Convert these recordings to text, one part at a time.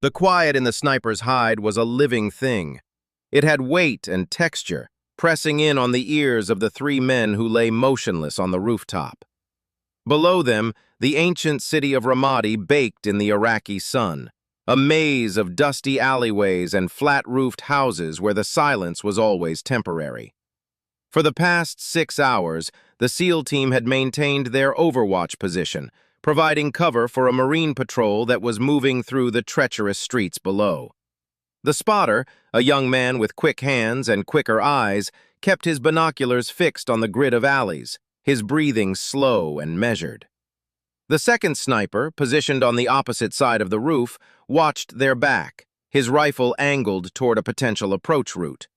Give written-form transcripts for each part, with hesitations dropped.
The quiet in the sniper's hide was a living thing. It had weight and texture, pressing in on the ears of the three men who lay motionless on the rooftop. Below them, the ancient city of Ramadi baked in the Iraqi sun, a maze of dusty alleyways and flat-roofed houses where the silence was always temporary. For the past 6 hours, the SEAL team had maintained their overwatch position, providing cover for a Marine patrol that was moving through the treacherous streets below. The spotter, a young man with quick hands and quicker eyes, kept his binoculars fixed on the grid of alleys, his breathing slow and measured. The second sniper, positioned on the opposite side of the roof, watched their back, his rifle angled toward a potential approach route.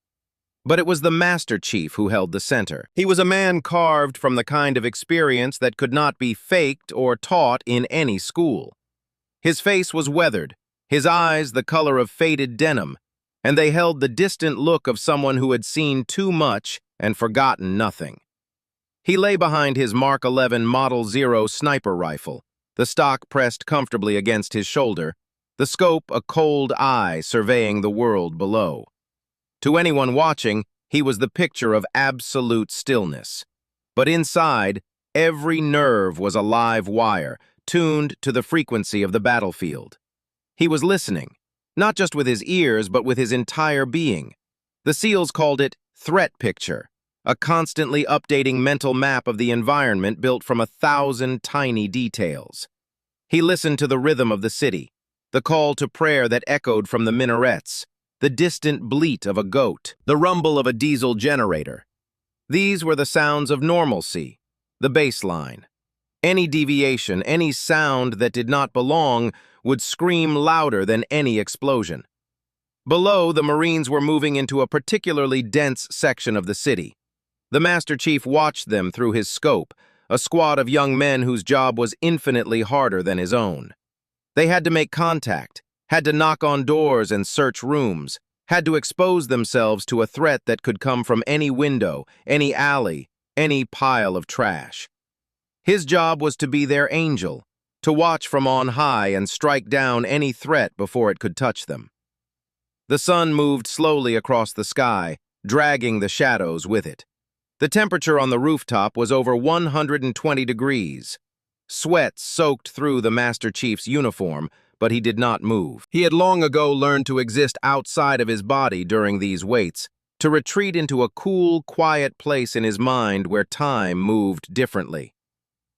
But it was the Master Chief who held the center. He was a man carved from the kind of experience that could not be faked or taught in any school. His face was weathered, his eyes the color of faded denim, and they held the distant look of someone who had seen too much and forgotten nothing. He lay behind his Mark 11 Model 0 sniper rifle, the stock pressed comfortably against his shoulder, the scope a cold eye surveying the world below. To anyone watching, he was the picture of absolute stillness. But inside, every nerve was a live wire, tuned to the frequency of the battlefield. He was listening, not just with his ears, but with his entire being. The SEALs called it threat picture, a constantly updating mental map of the environment built from 1,000 tiny details. He listened to the rhythm of the city, the call to prayer that echoed from the minarets, the distant bleat of a goat, the rumble of a diesel generator. These were the sounds of normalcy, the baseline. Any deviation, any sound that did not belong would scream louder than any explosion. Below, the Marines were moving into a particularly dense section of the city. The Master Chief watched them through his scope, a squad of young men whose job was infinitely harder than his own. They had to make contact, had to knock on doors and search rooms, had to expose themselves to a threat that could come from any window, any alley, any pile of trash. His job was to be their angel, to watch from on high and strike down any threat before it could touch them. The sun moved slowly across the sky, dragging the shadows with it. The temperature on the rooftop was over 120 degrees. Sweat soaked through the Master Chief's uniform, but he did not move. He had long ago learned to exist outside of his body during these waits, to retreat into a cool, quiet place in his mind where time moved differently.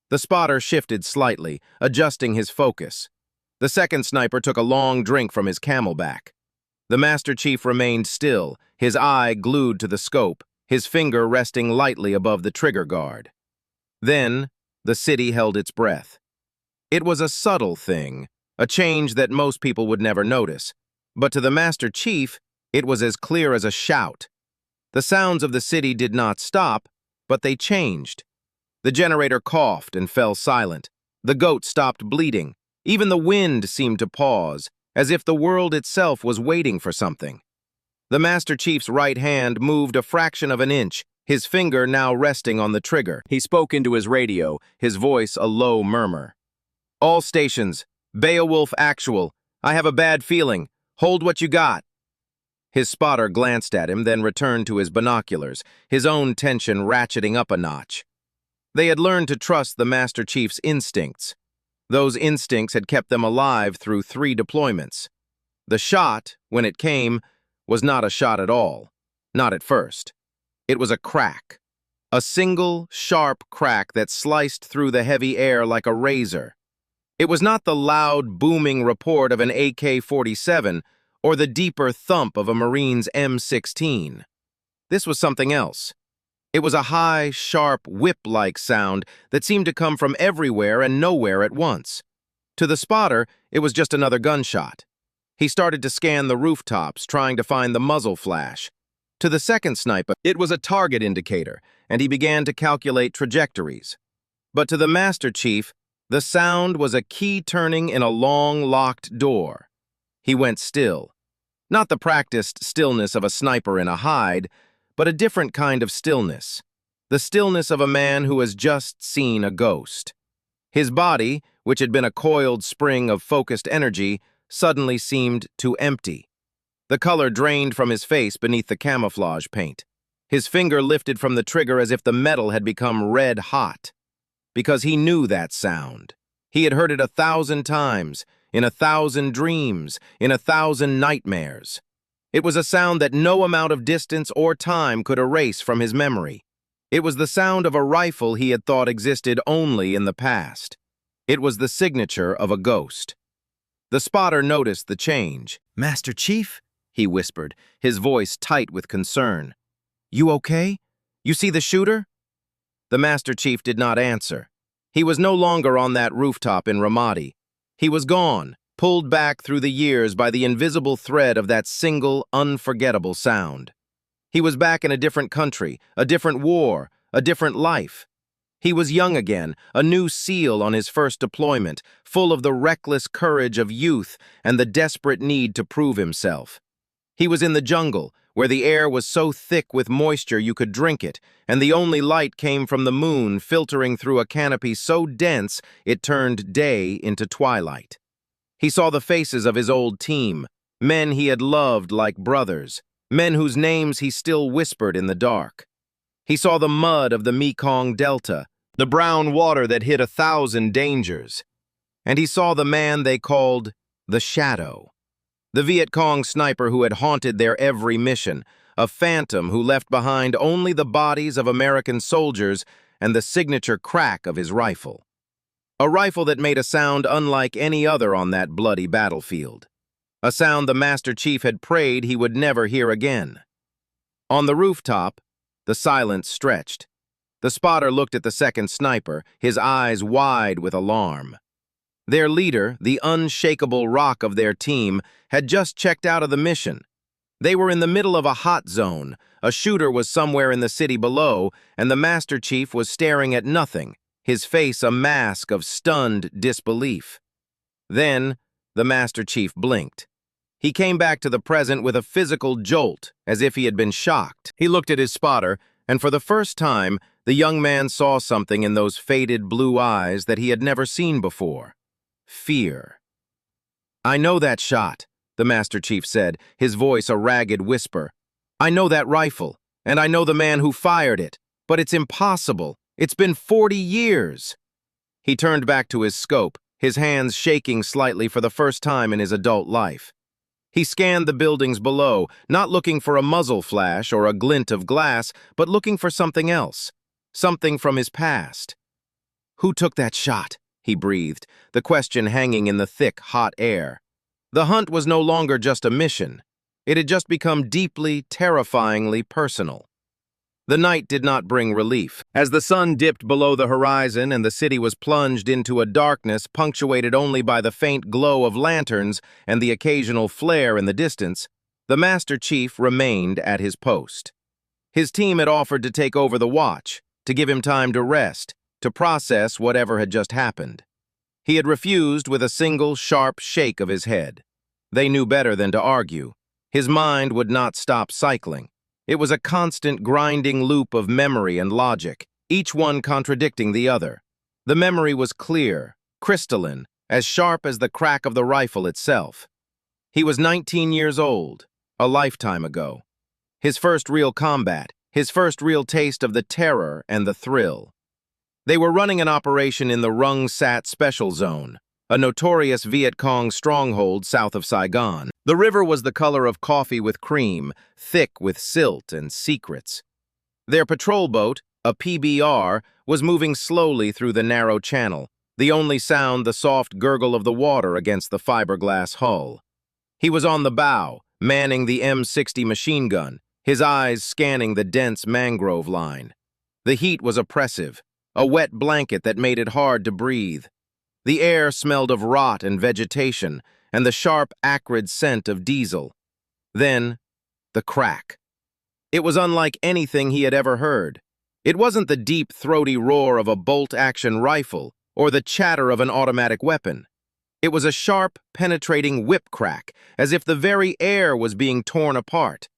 The spotter shifted slightly, adjusting his focus. The second sniper took a long drink from his Camelback. The Master Chief remained still, his eye glued to the scope, his finger resting lightly above the trigger guard. Then, the city held its breath. It was a subtle thing, a change that most people would never notice, but to the Master Chief, it was as clear as a shout. The sounds of the city did not stop, but they changed. The generator coughed and fell silent. The goat stopped bleeding. Even the wind seemed to pause, as if the world itself was waiting for something. The Master Chief's right hand moved a fraction of an inch, his finger now resting on the trigger. He spoke into his radio, his voice a low murmur. "All stations, Beowulf Actual. I have a bad feeling. Hold what you got." His spotter glanced at him, then returned to his binoculars, his own tension ratcheting up a notch. They had learned to trust the Master Chief's instincts. Those instincts had kept them alive through 3 deployments. The shot, when it came, was not a shot at all. Not at first. It was a crack. A single, sharp crack that sliced through the heavy air like a razor. It was not the loud, booming report of an AK-47 or the deeper thump of a Marine's M16. This was something else. It was a high, sharp, whip-like sound that seemed to come from everywhere and nowhere at once. To the spotter, it was just another gunshot. He started to scan the rooftops, trying to find the muzzle flash. To the second sniper, it was a target indicator, and he began to calculate trajectories. But to the Master Chief, the sound was a key turning in a long, locked door. He went still. Not the practiced stillness of a sniper in a hide, but a different kind of stillness. The stillness of a man who has just seen a ghost. His body, which had been a coiled spring of focused energy, suddenly seemed to empty. The color drained from his face beneath the camouflage paint. His finger lifted from the trigger as if the metal had become red hot. Because he knew that sound. He had heard it 1,000 times, in 1,000 dreams, in 1,000 nightmares. It was a sound that no amount of distance or time could erase from his memory. It was the sound of a rifle he had thought existed only in the past. It was the signature of a ghost. The spotter noticed the change. "Master Chief?" he whispered, his voice tight with concern. "You okay? You see the shooter?" The Master Chief did not answer. He was no longer on that rooftop in Ramadi. He was gone, pulled back through the years by the invisible thread of that single, unforgettable sound. He was back in a different country, a different war, a different life. He was young again, a new SEAL on his first deployment, full of the reckless courage of youth and the desperate need to prove himself. He was in the jungle, where the air was so thick with moisture you could drink it, and the only light came from the moon filtering through a canopy so dense it turned day into twilight. He saw the faces of his old team, men he had loved like brothers, men whose names he still whispered in the dark. He saw the mud of the Mekong Delta, the brown water that hid 1,000 dangers. And he saw the man they called the Shadow. The Viet Cong sniper who had haunted their every mission, a phantom who left behind only the bodies of American soldiers and the signature crack of his rifle. A rifle that made a sound unlike any other on that bloody battlefield. A sound the Master Chief had prayed he would never hear again. On the rooftop, the silence stretched. The spotter looked at the second sniper, his eyes wide with alarm. Their leader, the unshakable rock of their team, had just checked out of the mission. They were in the middle of a hot zone, a shooter was somewhere in the city below, and the Master Chief was staring at nothing, his face a mask of stunned disbelief. Then, the Master Chief blinked. He came back to the present with a physical jolt, as if he had been shocked. He looked at his spotter, and for the first time, the young man saw something in those faded blue eyes that he had never seen before. Fear. "I know that shot," the Master Chief said, his voice a ragged whisper. "I know that rifle, and I know the man who fired it, but it's impossible. It's been 40 years. He turned back to his scope, his hands shaking slightly for the first time in his adult life. He scanned the buildings below, not looking for a muzzle flash or a glint of glass, but looking for something else, something from his past. "Who took that shot?" he breathed, the question hanging in the thick, hot air. The hunt was no longer just a mission. It had just become deeply, terrifyingly personal. The night did not bring relief. As the sun dipped below the horizon and the city was plunged into a darkness punctuated only by the faint glow of lanterns and the occasional flare in the distance, the Master Chief remained at his post. His team had offered to take over the watch, to give him time to rest, to process whatever had just happened. He had refused with a single sharp shake of his head. They knew better than to argue. His mind would not stop cycling. It was a constant grinding loop of memory and logic, each one contradicting the other. The memory was clear, crystalline, as sharp as the crack of the rifle itself. He was 19 years old, a lifetime ago. His first real combat, his first real taste of the terror and the thrill. They were running an operation in the Rung Sat Special Zone, a notorious Viet Cong stronghold south of Saigon. The river was the color of coffee with cream, thick with silt and secrets. Their patrol boat, a PBR, was moving slowly through the narrow channel, the only sound the soft gurgle of the water against the fiberglass hull. He was on the bow, manning the M60 machine gun, his eyes scanning the dense mangrove line. The heat was oppressive, a wet blanket that made it hard to breathe. The air smelled of rot and vegetation, and the sharp, acrid scent of diesel. Then, the crack. It was unlike anything he had ever heard. It wasn't the deep, throaty roar of a bolt-action rifle or the chatter of an automatic weapon. It was a sharp, penetrating whip crack, as if the very air was being torn apart.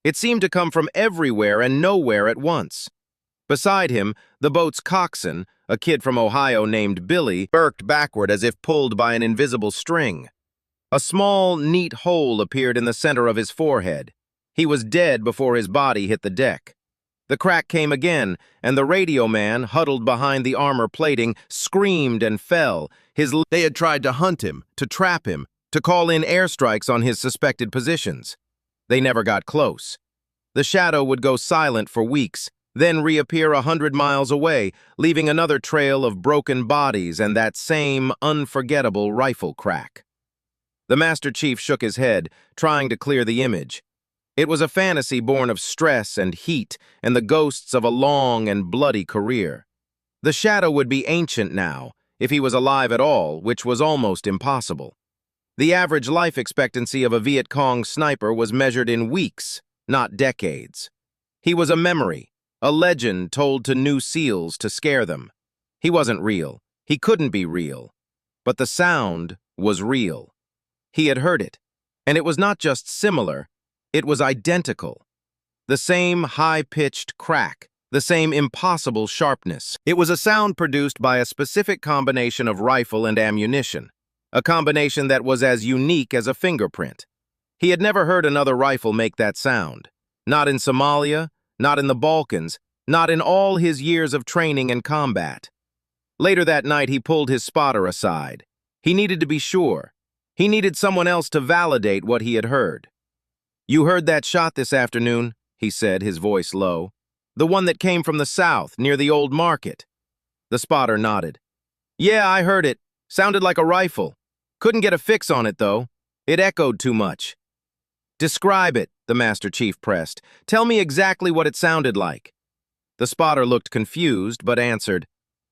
It seemed to come from everywhere and nowhere at once. Beside him, the boat's coxswain, a kid from Ohio named Billy, jerked backward as if pulled by an invisible string. A small, neat hole appeared in the center of his forehead. He was dead before his body hit the deck. The crack came again, and the radio man, huddled behind the armor plating, screamed and fell. They had tried to hunt him, to trap him, to call in airstrikes on his suspected positions. They never got close. The shadow would go silent for weeks, then reappear 100 miles away, leaving another trail of broken bodies and that same unforgettable rifle crack. The Master Chief shook his head, trying to clear the image. It was a fantasy born of stress and heat and the ghosts of a long and bloody career. The shadow would be ancient now, if he was alive at all, which was almost impossible. The average life expectancy of a Viet Cong sniper was measured in weeks, not decades. He was a memory, a legend told to new SEALs to scare them. He wasn't real. He couldn't be real. But the sound was real. He had heard it, and it was not just similar, it was identical. The same high-pitched crack, the same impossible sharpness. It was a sound produced by a specific combination of rifle and ammunition, a combination that was as unique as a fingerprint. He had never heard another rifle make that sound. Not in Somalia, not in the Balkans, not in all his years of training and combat. Later that night, he pulled his spotter aside. He needed to be sure. He needed someone else to validate what he had heard. "You heard that shot this afternoon," he said, his voice low. "The one that came from the south, near the old market." The spotter nodded. "Yeah, I heard it. Sounded like a rifle. Couldn't get a fix on it, though. It echoed too much." "Describe it," the Master Chief pressed. "Tell me exactly what it sounded like." The spotter looked confused, but answered,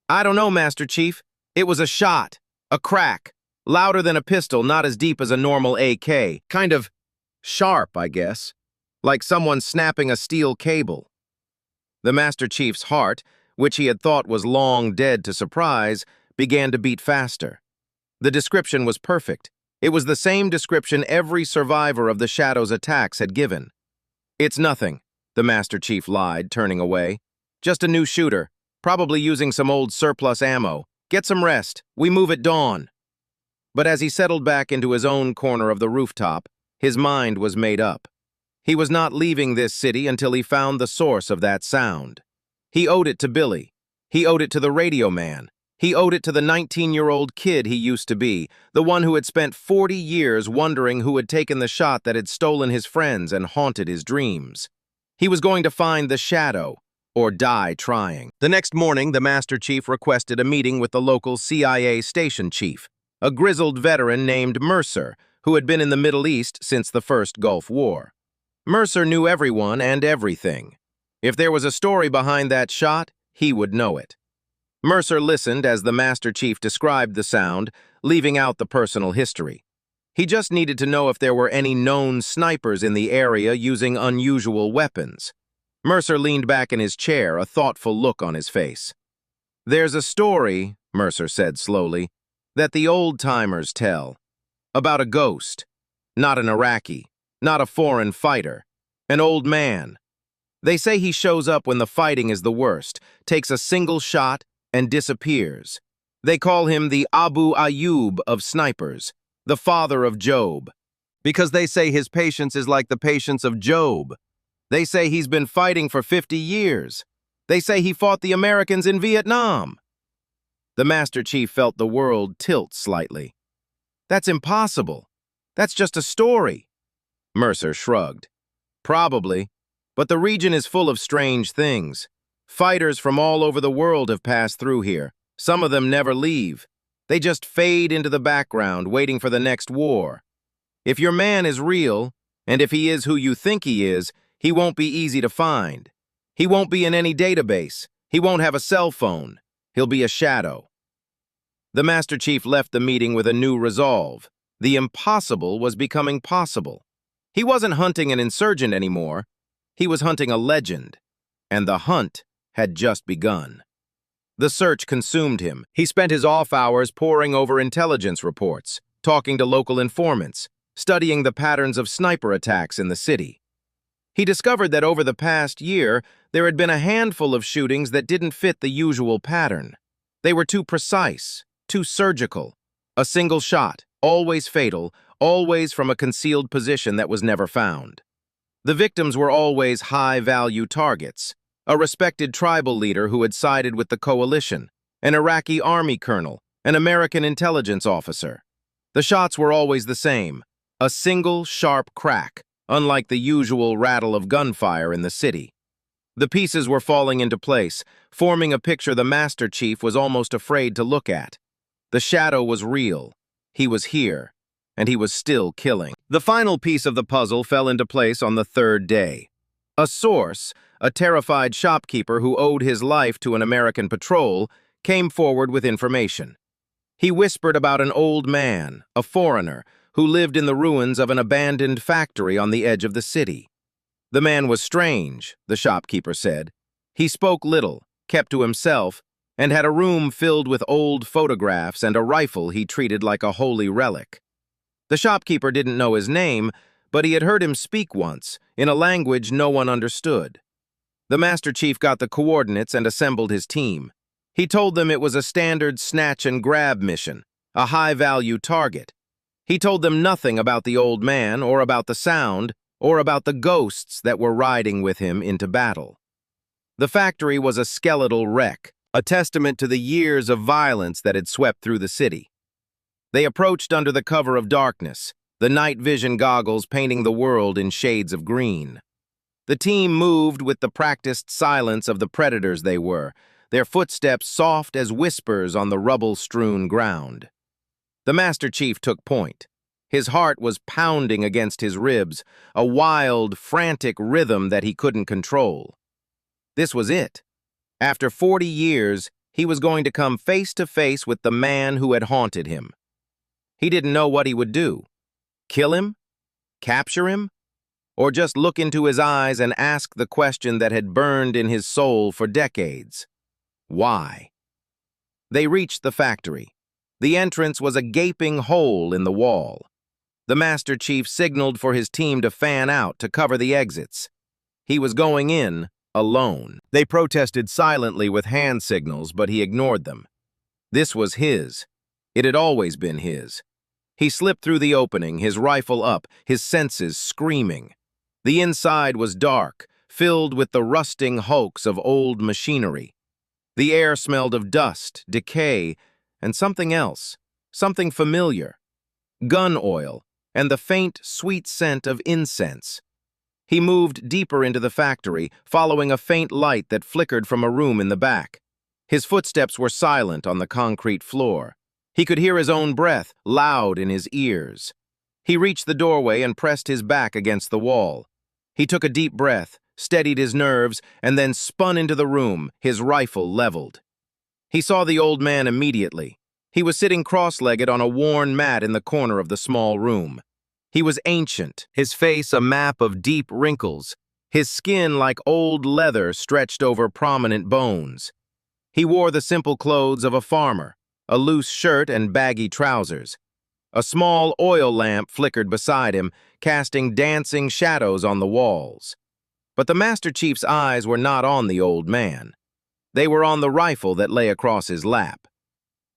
"I don't know, Master Chief. It was a shot. A crack. Louder than a pistol, not as deep as a normal AK. Kind of sharp, I guess. Like someone snapping a steel cable." The Master Chief's heart, which he had thought was long dead to surprise, began to beat faster. The description was perfect. It was the same description every survivor of the Shadow's attacks had given. "It's nothing," the Master Chief lied, turning away. "Just a new shooter, probably using some old surplus ammo. Get some rest. We move at dawn." But as he settled back into his own corner of the rooftop, his mind was made up. He was not leaving this city until he found the source of that sound. He owed it to Billy. He owed it to the radio man. He owed it to the 19-year-old kid he used to be, the one who had spent 40 years wondering who had taken the shot that had stolen his friends and haunted his dreams. He was going to find the Shadow, or die trying. The next morning, the Master Chief requested a meeting with the local CIA station chief, a grizzled veteran named Mercer, who had been in the Middle East since the First Gulf War. Mercer knew everyone and everything. If there was a story behind that shot, he would know it. Mercer listened as the Master Chief described the sound, leaving out the personal history. He just needed to know if there were any known snipers in the area using unusual weapons. Mercer leaned back in his chair, a thoughtful look on his face. "There's a story," Mercer said slowly, "that the old-timers tell. About a ghost. Not an Iraqi. Not a foreign fighter. An old man. They say he shows up when the fighting is the worst, takes a single shot, and disappears. They call him the Abu Ayyub of snipers, the father of Job. Because they say his patience is like the patience of Job. They say he's been fighting for 50 years. They say he fought the Americans in Vietnam." The Master Chief felt the world tilt slightly. "That's impossible. That's just a story." Mercer shrugged. "Probably, but the region is full of strange things. Fighters from all over the world have passed through here. Some of them never leave. They just fade into the background, waiting for the next war. If your man is real, and if he is who you think he is, he won't be easy to find. He won't be in any database. He won't have a cell phone. He'll be a shadow." The Master Chief left the meeting with a new resolve. The impossible was becoming possible. He wasn't hunting an insurgent anymore. He was hunting a legend. And the hunt had just begun. The search consumed him. He spent his off hours poring over intelligence reports, talking to local informants, studying the patterns of sniper attacks in the city. He discovered that over the past year, there had been a handful of shootings that didn't fit the usual pattern. They were too precise, too surgical. A single shot, always fatal, always from a concealed position that was never found. The victims were always high-value targets: a respected tribal leader who had sided with the coalition, an Iraqi army colonel, an American intelligence officer. The shots were always the same: a single, sharp crack, unlike the usual rattle of gunfire in the city. The pieces were falling into place, forming a picture the Master Chief was almost afraid to look at. The shadow was real. He was here, and he was still killing. The final piece of the puzzle fell into place on the third day. A source, a terrified shopkeeper who owed his life to an American patrol, came forward with information. He whispered about an old man, a foreigner, who lived in the ruins of an abandoned factory on the edge of the city. The man was strange, the shopkeeper said. He spoke little, kept to himself, and had a room filled with old photographs and a rifle he treated like a holy relic. The shopkeeper didn't know his name, but he had heard him speak once, in a language no one understood. The Master Chief got the coordinates and assembled his team. He told them it was a standard snatch-and-grab mission, a high-value target. He told them nothing about the old man, or about the sound, or about the ghosts that were riding with him into battle. The factory was a skeletal wreck, a testament to the years of violence that had swept through the city. They approached under the cover of darkness, the night vision goggles painting the world in shades of green. The team moved with the practiced silence of the predators they were, their footsteps soft as whispers on the rubble-strewn ground. The Master Chief took point. His heart was pounding against his ribs, a wild, frantic rhythm that he couldn't control. This was it. After 40 years, he was going to come face to face with the man who had haunted him. He didn't know what he would do. Kill him? Capture him? Or just look into his eyes and ask the question that had burned in his soul for decades. Why? They reached the factory. The entrance was a gaping hole in the wall. The Master Chief signaled for his team to fan out to cover the exits. He was going in alone. They protested silently with hand signals, but he ignored them. This was his. It had always been his. He slipped through the opening, his rifle up, his senses screaming. The inside was dark, filled with the rusting hulks of old machinery. The air smelled of dust, decay, and something else, something familiar. Gun oil, and the faint, sweet scent of incense. He moved deeper into the factory, following a faint light that flickered from a room in the back. His footsteps were silent on the concrete floor. He could hear his own breath, loud in his ears. He reached the doorway and pressed his back against the wall. He took a deep breath, steadied his nerves, and then spun into the room, his rifle leveled. He saw the old man immediately. He was sitting cross-legged on a worn mat in the corner of the small room. He was ancient, his face a map of deep wrinkles, his skin like old leather stretched over prominent bones. He wore the simple clothes of a farmer, a loose shirt and baggy trousers. A small oil lamp flickered beside him, casting dancing shadows on the walls. But the Master Chief's eyes were not on the old man. They were on the rifle that lay across his lap.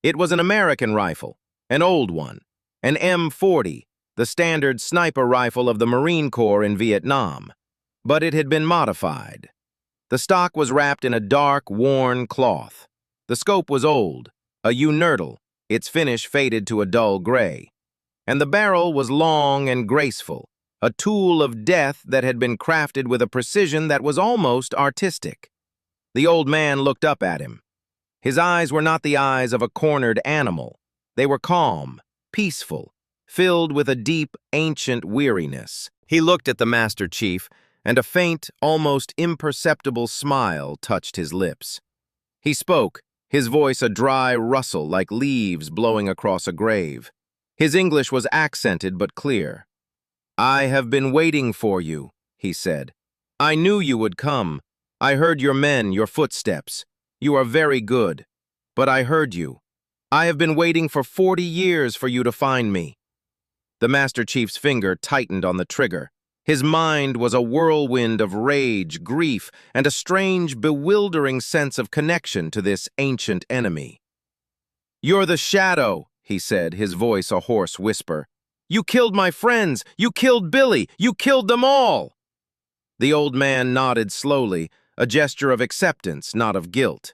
It was an American rifle, an old one, an M40, the standard sniper rifle of the Marine Corps in Vietnam. But it had been modified. The stock was wrapped in a dark, worn cloth. The scope was old, a unertal, its finish faded to a dull gray. And the barrel was long and graceful, a tool of death that had been crafted with a precision that was almost artistic. The old man looked up at him. His eyes were not the eyes of a cornered animal. They were calm, peaceful, filled with a deep, ancient weariness. He looked at the Master Chief, and a faint, almost imperceptible smile touched his lips. He spoke, his voice a dry rustle like leaves blowing across a grave. His English was accented but clear. "I have been waiting for you," he said. "I knew you would come. I heard your men, your footsteps. You are very good. But I heard you. I have been waiting for 40 years for you to find me." The Master Chief's finger tightened on the trigger. His mind was a whirlwind of rage, grief, and a strange, bewildering sense of connection to this ancient enemy. "You're the shadow," he said, his voice a hoarse whisper. "You killed my friends! You killed Billy! You killed them all!" The old man nodded slowly, a gesture of acceptance, not of guilt.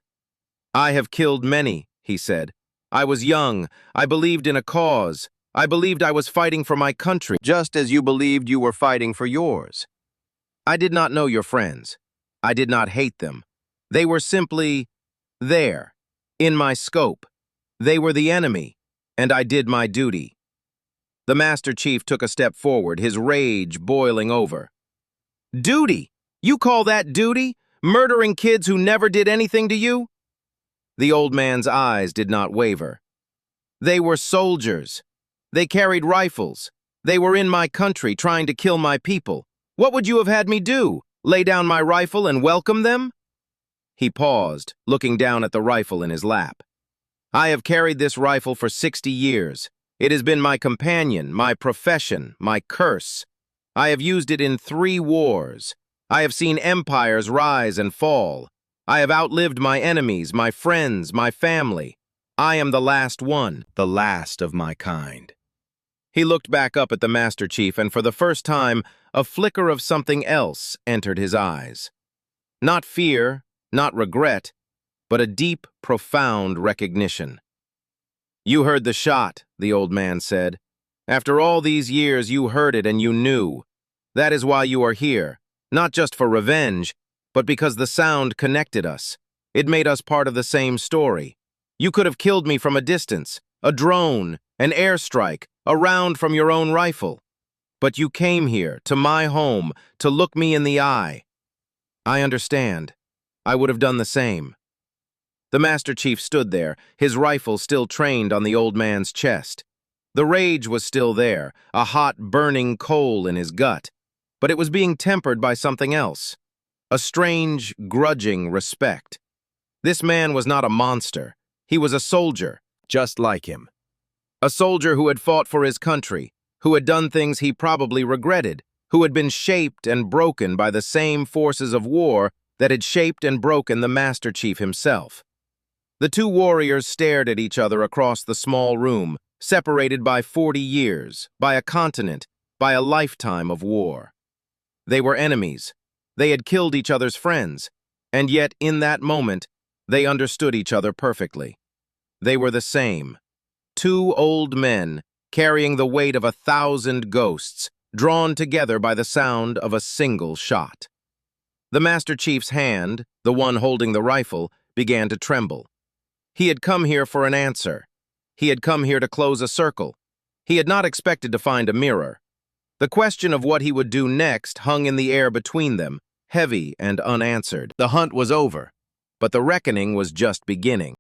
"I have killed many," he said. "I was young. I believed in a cause. I believed I was fighting for my country, just as you believed you were fighting for yours. I did not know your friends. I did not hate them. They were simply there, in my scope. They were the enemy, and I did my duty." The Master Chief took a step forward, his rage boiling over. "Duty? You call that duty? Murdering kids who never did anything to you?" The old man's eyes did not waver. "They were soldiers. They carried rifles. They were in my country trying to kill my people. What would you have had me do? Lay down my rifle and welcome them?" He paused, looking down at the rifle in his lap. "I have carried this rifle for 60 years. It has been my companion, my profession, my curse. I have used it in 3 wars. I have seen empires rise and fall. I have outlived my enemies, my friends, my family. I am the last one, the last of my kind." He looked back up at the Master Chief, and for the first time, a flicker of something else entered his eyes. Not fear, not regret, but a deep, profound recognition. "You heard the shot," the old man said. "After all these years, you heard it and you knew. That is why you are here, not just for revenge, but because the sound connected us. It made us part of the same story. You could have killed me from a distance, a drone, an airstrike, a round from your own rifle. But you came here, to my home, to look me in the eye. I understand. I would have done the same." The Master Chief stood there, his rifle still trained on the old man's chest. The rage was still there, a hot, burning coal in his gut, but it was being tempered by something else. A strange, grudging respect. This man was not a monster. He was a soldier, just like him. A soldier who had fought for his country, who had done things he probably regretted, who had been shaped and broken by the same forces of war that had shaped and broken the Master Chief himself. The 2 warriors stared at each other across the small room, separated by 40 years, by a continent, by a lifetime of war. They were enemies. They had killed each other's friends, and yet in that moment, they understood each other perfectly. They were the same. 2 old men, carrying the weight of 1,000 ghosts, drawn together by the sound of a single shot. The Master Chief's hand, the one holding the rifle, began to tremble. He had come here for an answer. He had come here to close a circle. He had not expected to find a mirror. The question of what he would do next hung in the air between them, heavy and unanswered. The hunt was over, but the reckoning was just beginning.